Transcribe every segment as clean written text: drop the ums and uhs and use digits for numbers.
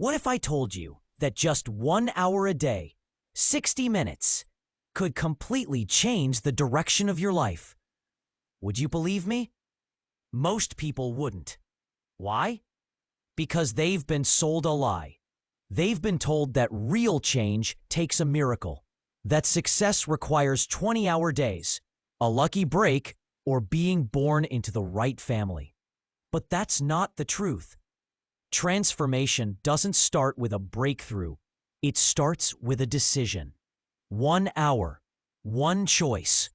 What if I told you that just 1 hour a day, 60 minutes, could completely change the direction of your life? Would you believe me? Most people wouldn't. Why? Because they've been sold a lie. They've been told that real change takes a miracle, that success requires 20-hour days, a lucky break, or being born into the right family. But that's not the truth. Transformation doesn't start with a breakthrough. It starts with a decision. 1 hour, one choice,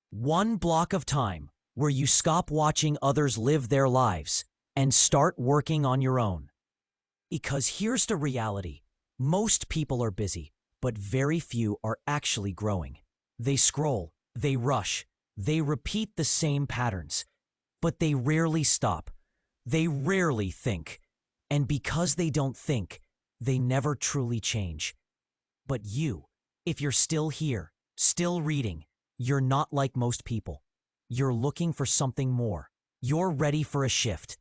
one block of time where you stop watching others live their lives and start working on your own. Because here's the reality. Most people are busy, but very few are actually growing. They scroll, they rush, they repeat the same patterns, but they rarely stop. They rarely think. And because they don't think, they never truly change. But you, if you're still here, still reading, you're not like most people. You're looking for something more. You're ready for a shift.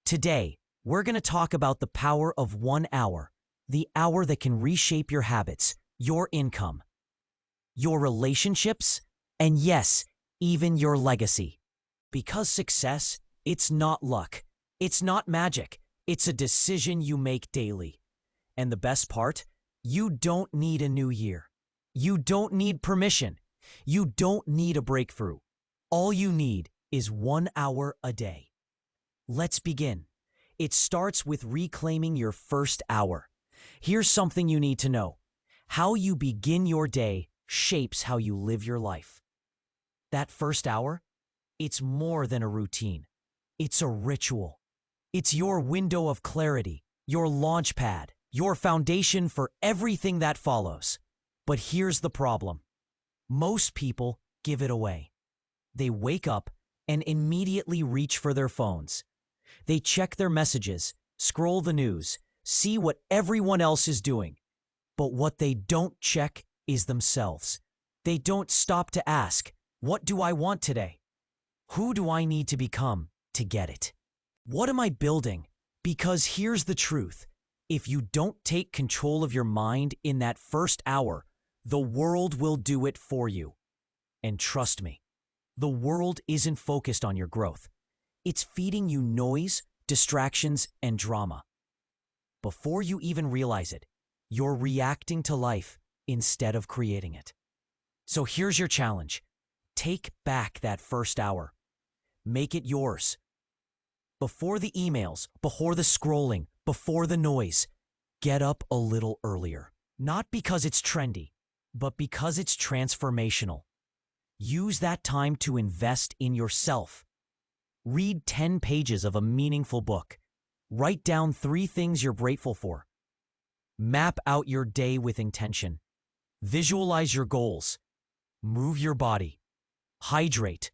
Today, we're going to talk about the power of 1 hour, the hour that can reshape your habits, your income, your relationships, and yes, even your legacy. Because success, it's not luck. It's not magic. It's a decision you make daily. And the best part, you don't need a new year. You don't need permission. You don't need a breakthrough. All you need is 1 hour a day. Let's begin. It starts with reclaiming your first hour. Here's something you need to know. How you begin your day shapes how you live your life. That first hour, it's more than a routine. It's a ritual. It's your window of clarity, your launch pad, your foundation for everything that follows. But here's the problem. Most people give it away. They wake up and immediately reach for their phones. They check their messages, scroll the news, see what everyone else is doing. But what they don't check is themselves. They don't stop to ask, what do I want today? Who do I need to become to get it? What am I building? Because here's the truth. If you don't take control of your mind in that first hour, the world will do it for you. And trust me, the world isn't focused on your growth. It's feeding you noise, distractions, and drama. Before you even realize it, you're reacting to life instead of creating it. So here's your challenge. Take back that first hour. Make it yours. Before the emails, before the scrolling, before the noise, get up a little earlier. Not because it's trendy, but because it's transformational. Use that time to invest in yourself. Read 10 pages of a meaningful book. Write down 3 things you're grateful for. Map out your day with intention. Visualize your goals. Move your body. Hydrate.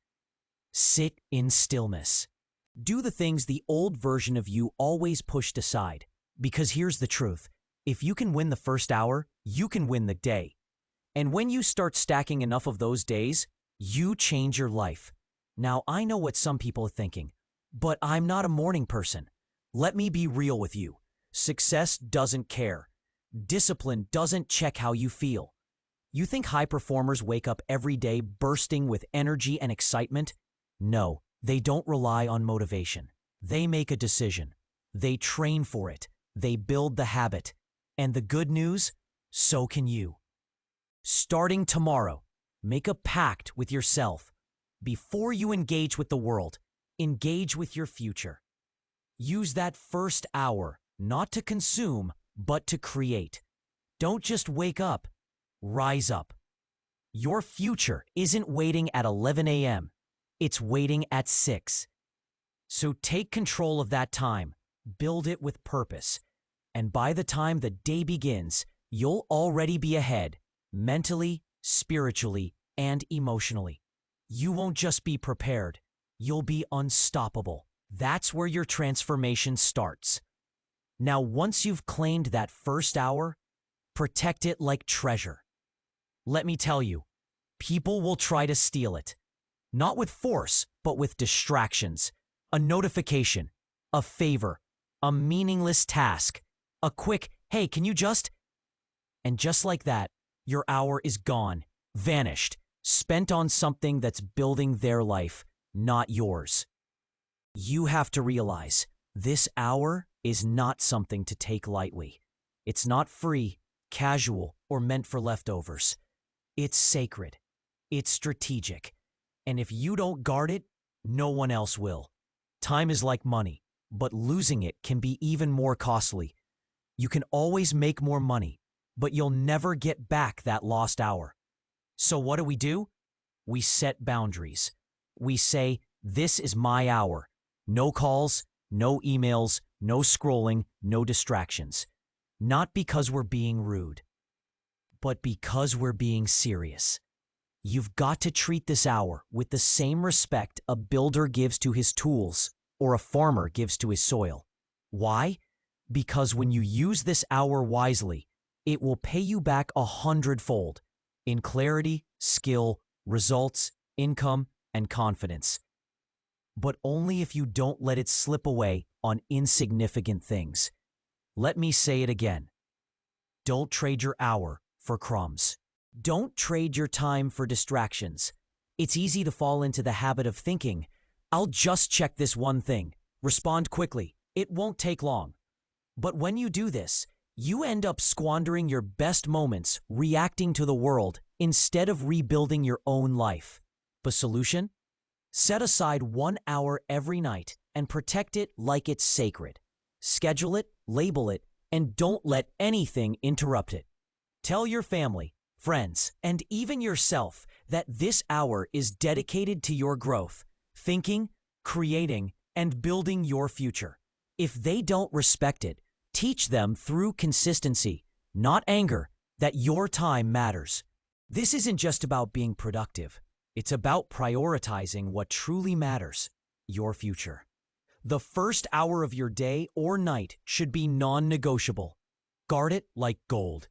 Sit in stillness. Do the things the old version of you always pushed aside. Because here's the truth. If you can win the first hour, you can win the day. And when you start stacking enough of those days, you change your life. Now, I know what some people are thinking, but I'm not a morning person. Let me be real with you. Success doesn't care. Discipline doesn't check how you feel. You think high performers wake up every day bursting with energy and excitement? No, they don't rely on motivation. They make a decision. They train for it. They build the habit. And the good news? So can you. Starting tomorrow, make a pact with yourself. Before you engage with the world, engage with your future. Use that first hour not to consume, but to create. Don't just wake up, rise up. Your future isn't waiting at 11 a.m. It's waiting at 6. So take control of that time, build it with purpose, and by the time the day begins, you'll already be ahead, mentally, spiritually, and emotionally. You won't just be prepared, you'll be unstoppable. That's where your transformation starts. Now, once you've claimed that first hour, protect it like treasure. Let me tell you, people will try to steal it. Not with force, but with distractions, a notification, a favor, a meaningless task. A quick, hey, can you just? And just like that, your hour is gone, vanished, spent on something that's building their life, not yours. You have to realize this hour is not something to take lightly. It's not free, casual, or meant for leftovers. It's sacred. It's strategic. And if you don't guard it, no one else will. Time is like money, but losing it can be even more costly. You can always make more money, but you'll never get back that lost hour. So what do? We set boundaries. We say, this is my hour. No calls, no emails, no scrolling, no distractions. Not because we're being rude, but because we're being serious. You've got to treat this hour with the same respect a builder gives to his tools or a farmer gives to his soil. Why? Because when you use this hour wisely, it will pay you back 100-fold in clarity, skill, results, income, and confidence. But only if you don't let it slip away on insignificant things. Let me say it again. Don't trade your hour for crumbs. Don't trade your time for distractions. It's easy to fall into the habit of thinking, I'll just check this one thing, respond quickly, it won't take long. But when you do this, you end up squandering your best moments reacting to the world instead of rebuilding your own life. The solution? Set aside 1 hour every night and protect it like it's sacred. Schedule it, label it, and don't let anything interrupt it. Tell your family, friends, and even yourself that this hour is dedicated to your growth, thinking, creating, and building your future. If they don't respect it, teach them through consistency, not anger, that your time matters. This isn't just about being productive. It's about prioritizing what truly matters, your future. The first hour of your day or night should be non-negotiable. Guard it like gold.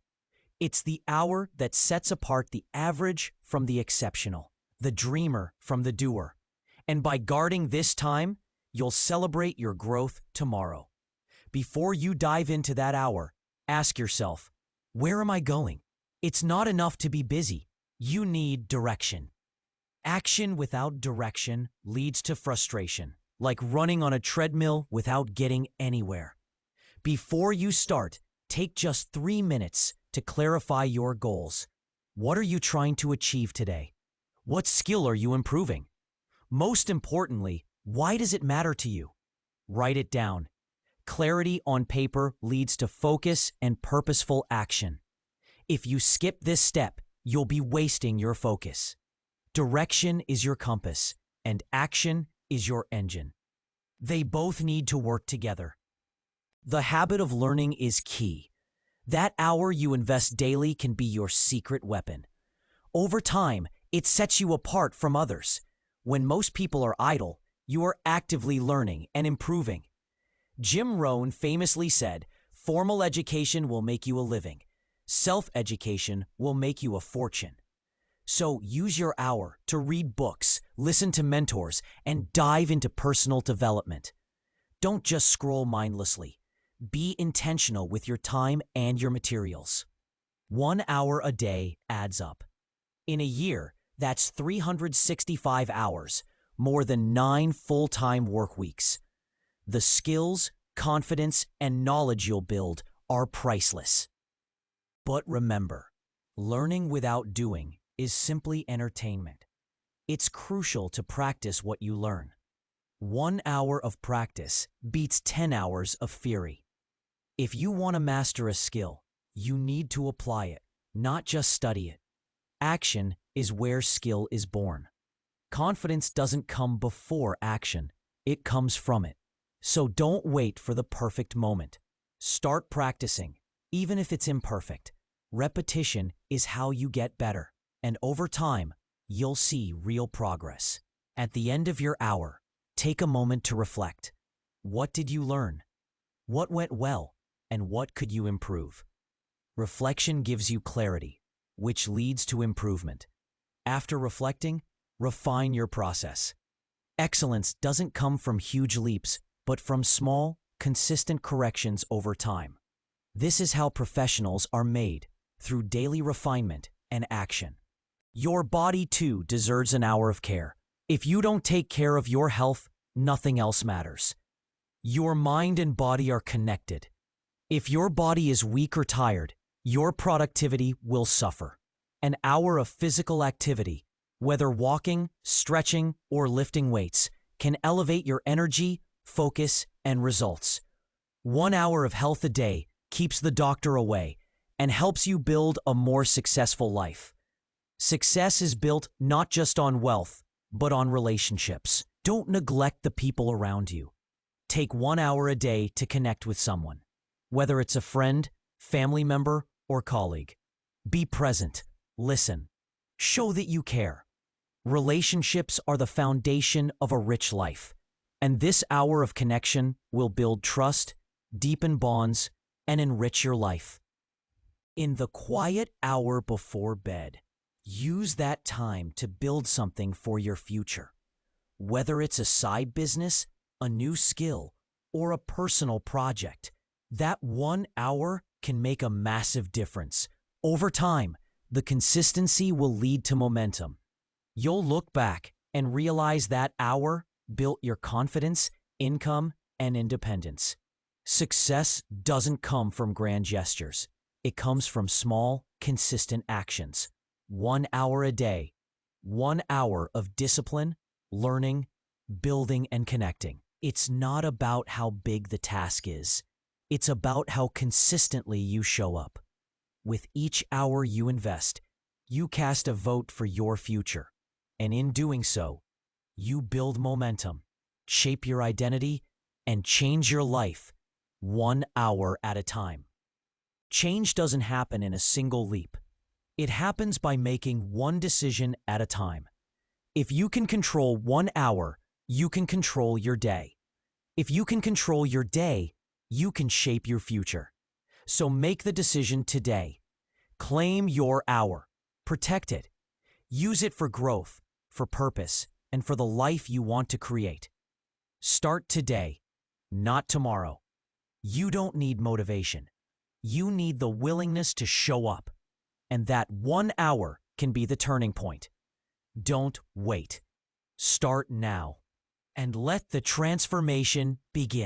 It's the hour that sets apart the average from the exceptional, the dreamer from the doer. And by guarding this time, you'll celebrate your growth tomorrow. Before you dive into that hour, ask yourself, where am I going? It's not enough to be busy. You need direction. Action without direction leads to frustration, like running on a treadmill without getting anywhere. Before you start, take just 3 minutes to clarify your goals. What are you trying to achieve today? What skill are you improving? Most importantly, why does it matter to you? Write it down. Clarity on paper leads to focus and purposeful action. If you skip this step, you'll be wasting your focus. Direction is your compass, and action is your engine. They both need to work together. The habit of learning is key. That hour you invest daily can be your secret weapon. Over time, it sets you apart from others. When most people are idle, you are actively learning and improving. Jim Rohn famously said, "Formal education will make you a living. Self-education will make you a fortune." So use your hour to read books, listen to mentors, and dive into personal development. Don't just scroll mindlessly. Be intentional with your time and your materials. 1 hour a day adds up. In a year, that's 365 hours, more than 9 full-time work weeks. The skills, confidence, and knowledge you'll build are priceless. But remember, learning without doing is simply entertainment. It's crucial to practice what you learn. 1 hour of practice beats 10 hours of theory. If you want to master a skill, you need to apply it, not just study it. Action is where skill is born. Confidence doesn't come before action, it comes from it. So don't wait for the perfect moment. Start practicing, even if it's imperfect. Repetition is how you get better, and over time, you'll see real progress. At the end of your hour, take a moment to reflect. What did you learn? What went well? And what could you improve? Reflection gives you clarity, which leads to improvement. After reflecting, refine your process. Excellence doesn't come from huge leaps, but from small, consistent corrections over time. This is how professionals are made, through daily refinement and action. Your body, too, deserves an hour of care. If you don't take care of your health, nothing else matters. Your mind and body are connected. If your body is weak or tired, your productivity will suffer. An hour of physical activity, whether walking, stretching, or lifting weights, can elevate your energy, focus, and results. 1 hour of health a day keeps the doctor away and helps you build a more successful life. Success is built not just on wealth, but on relationships. Don't neglect the people around you. Take 1 hour a day to connect with someone, whether it's a friend, family member, or colleague. Be present. Listen. Show that you care. Relationships are the foundation of a rich life, and this hour of connection will build trust, deepen bonds, and enrich your life. In the quiet hour before bed, use that time to build something for your future. Whether it's a side business, a new skill, or a personal project, that 1 hour can make a massive difference. Over time, the consistency will lead to momentum. You'll look back and realize that hour built your confidence, income, and independence. Success doesn't come from grand gestures. It comes from small, consistent actions. 1 hour a day, 1 hour of discipline, learning, building, and connecting. It's not about how big the task is. It's about how consistently you show up. With each hour you invest, you cast a vote for your future. And in doing so, you build momentum, shape your identity, and change your life 1 hour at a time. Change doesn't happen in a single leap. It happens by making one decision at a time. If you can control 1 hour, you can control your day. If you can control your day, you can shape your future. So make the decision today. Claim your hour. Protect it. Use it for growth, for purpose, and for the life you want to create. Start today, not tomorrow. You don't need motivation. You need the willingness to show up. And that 1 hour can be the turning point. Don't wait. Start now. And let the transformation begin.